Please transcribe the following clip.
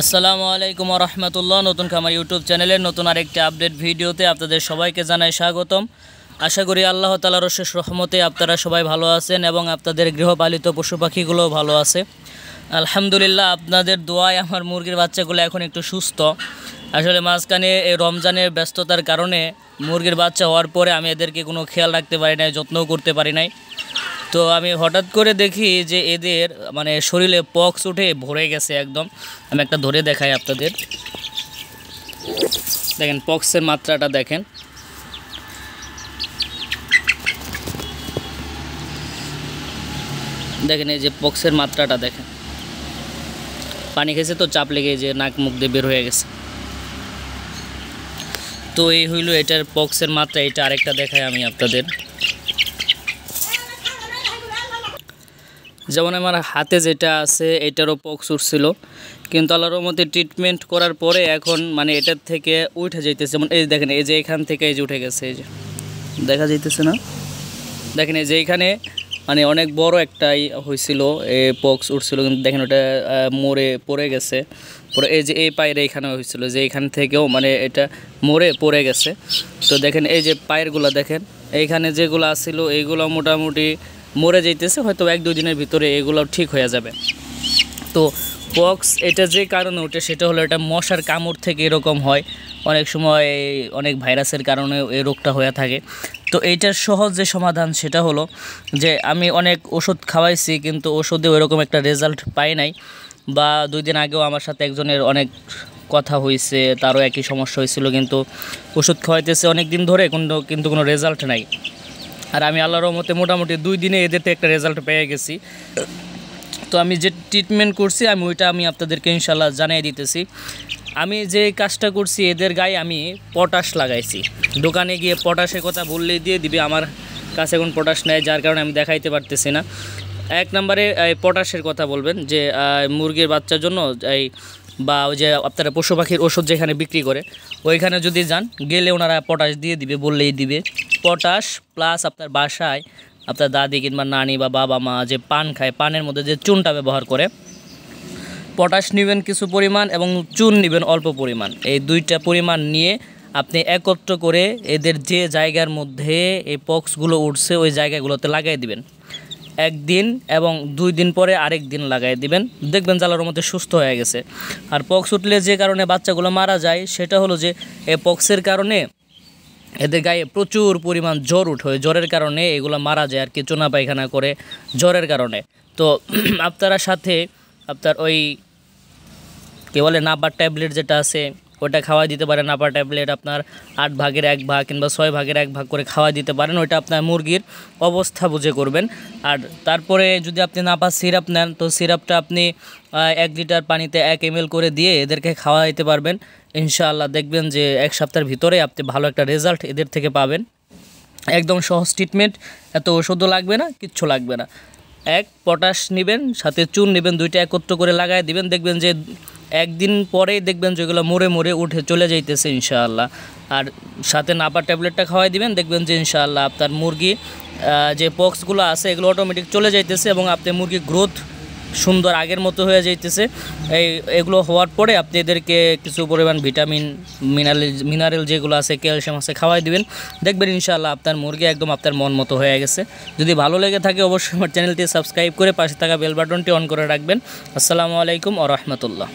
আসসালামু আলাইকুম ওয়া রাহমাতুল্লাহ। নতুন খামার ইউটিউব চ্যানেলের নতুন আরেকটি আপডেট ভিডিওতে আপনাদের সবাইকে জানাই স্বাগতম। আশা করি আল্লাহ তাআলার অশেষ রহমতে আপনারা সবাই ভালো আছেন এবং আপনাদের গৃহপালিত পশু পাখিগুলোও ভালো আছে। আলহামদুলিল্লাহ, আপনাদের দোয়ায় আমার মুরগির বাচ্চাগুলো এখন একটু সুস্থ। আসলে মাঝখানে এই রমজানের ব্যস্ততার কারণে মুরগির বাচ্চা হওয়ার পরে আমি এদেরকে কোনো খেয়াল রাখতে পারি নাই, যত্নও করতে পারি নাই। তো আমি হঠাৎ করে দেখি যে এদের শরীরে পক্স উঠে ভরে গেছে একদম। আমি একটা ধরে দেখাই আপনাদের, দেখেন পক্সের মাত্রাটা দেখেন। দেখেন এই যে পক্সের মাত্রাটা দেখেন, পানি খেয়েছে তো চাপ লেগে যে নাক মুখ দিয়ে বের হয়ে গেছে। তো এই হইল এটার পক্সের মাত্রা। এটা আরেকটা দেখাই আমি আপনাদের, যেমন আমার হাতে যেটা আছে এটারও পক্স উঠছিল, কিন্তু আল্লাহর রহমতে ট্রিটমেন্ট করার পরে এখন এটার থেকে উঠে যাইতেছে। যেমন এই দেখেন, এই যে এখান থেকে এই যে উঠে গেছে, এই যে দেখা যাইতেছে না, দেখেন এই যে এইখানে অনেক বড় একটাই হয়েছিল পক্স উঠছিল, কিন্তু দেখেন ওটা মরে পড়ে গেছে। পরে এই যে এই পায়ের এইখানে হয়েছিল, যে এইখান থেকেও এটা মরে পড়ে গেছে। তো দেখেন এই যে পায়েরগুলো দেখেন, এইখানে যেগুলো আসছিল এইগুলো মোটামুটি মরে যাইতেছে, হয়তো 1-2 দিনের ভিতরে এগুলো ঠিক হয়ে যাবে। তো পক্স এটা যে কারণে ওঠে সেটা হলো এটা মশার কামড় থেকে এরকম হয়, অনেক সময় অনেক ভাইরাসের কারণে এই রোগটা হয়ে থাকে। তো এইটার সহজ যে সমাধান সেটা হলো যে আমি অনেক ওষুধ খাওয়াইছি, কিন্তু ওষুধে ওইরকম একটা রেজাল্ট পাই নাই। বা 2 দিন আগেও আমার সাথে একজনের অনেক কথা হয়েছে, তারও একই সমস্যা হয়েছিল, কিন্তু ওষুধ খাওয়াইতেছে অনেক দিন ধরে, কিন্তু কোনো রেজাল্ট নাই। আর আমি আল্লাহর রহমতে মোটামুটি 2 দিনে এদেরতে একটা রেজাল্ট পেয়ে গেছি। তো আমি যে ট্রিটমেন্ট করছি আমি আপনাদেরকে ইনশাল্লাহ জানিয়ে দিতেছি। আমি যে কাজটা করছি, এদের গায়ে আমি পটাশ লাগাইছি। দোকানে গিয়ে পটাশের কথা বললেই দিয়ে দিবে, আমার কাছে এখন পটাশ নেয়, যার কারণে আমি দেখাইতে পারতেছি না। 1 নম্বরে পটাশের কথা বলবেন যে মুরগির বাচ্চার জন্য বা ওই যে আপনারা পশু পাখির ওষুধ যেখানে বিক্রি করে ওইখানে যদি যান, গেলে ওনারা পটাশ দিয়ে দিবে, বললেই দিবে। পটাশ প্লাস আপনার বাসায় আপনার দাদি কিংবা নানি বা বাবা মা যে পান খায়, পানের মধ্যে যে চুনটা ব্যবহার করে, পটাশ নেবেন কিছু পরিমাণ এবং চুন নেবেন অল্প পরিমাণ। এই 2টা পরিমাণ নিয়ে আপনি একত্র করে এদের যে জায়গার মধ্যে এই পক্সগুলো উঠছে ওই জায়গাগুলোতে লাগাই দিবেন 1 দিন, এবং 2 দিন পরে আরেক দিন লাগাই দিবেন। দেখবেন জ্বালার মধ্যে সুস্থ হয়ে গেছে। আর পক্স উঠলে যে কারণে বাচ্চাগুলো মারা যায় সেটা হলো যে এই পক্সের কারণে এদের গায়ে প্রচুর পরিমাণ জ্বর উঠে, জ্বরের কারণে এগুলো মারা যায় আর কি, চুনা পায়খানা করে জ্বরের কারণে। তো আপনারা সাথে আপনার ওই কী বলে নাপার ট্যাবলেট যেটা আছে ওটা খাওয়াই দিতে পারেন। নাপার ট্যাবলেট আপনার 8 ভাগের 1 ভাগ কিংবা 6 ভাগের 1 ভাগ করে খাওয়াই দিতে পারেন। ওইটা আপনার মুরগির অবস্থা বুঝে করবেন। আর তারপরে যদি আপনি নাপার সিরাপ নেন, তো সিরাপটা আপনি 1 লিটার পানিতে 1 ml করে দিয়ে এদেরকে খাওয়াইতে পারবেন। ইনশাআল্লাহ দেখবেন যে 1 সপ্তাহের ভিতরে আপনি ভালো একটা রেজাল্ট এদের থেকে পাবেন। একদম সহজ ট্রিটমেন্ট, এত ওষুধও লাগবে না, কিচ্ছু লাগবে না। 1 পটাশ নেবেন, সাথে চুন নেবেন, 2টা একত্র করে লাগাই দিবেন। দেখবেন যে 1 দিন পরেই দেখবেন যেগুলো মরে মরে উঠে চলে যাইতেছে ইনশাআল্লাহ। আর সাথে নাপার ট্যাবলেটটা খাওয়াই দিবেন, দেখবেন যে ইনশাআল্লাহ আপনার মুরগি যে পক্সগুলো আছে এগুলো অটোমেটিক চলে যাইতেছে এবং আপনার মুরগির গ্রোথ সুন্দর আগের মতো হয়ে যাইতেছে। এগুলো হওয়ার পরে আপনি এদেরকে কিছু পরিমাণ ভিটামিন মিনারেল যেগুলো আছে, ক্যালসিয়াম আছে, খাওয়াই দিবেন। দেখবেন ইনশাআল্লাহ আপনার মুরগি একদম আপনার মন মতো হয়ে গেছে। যদি ভালো লেগে থাকে অবশ্যই আমার চ্যানেলটি সাবস্ক্রাইব করে পাশে থাকা বেল বাটনটি অন করে রাখবেন। আসসালামু আলাইকুম ওয়া রাহমাতুল্লাহ।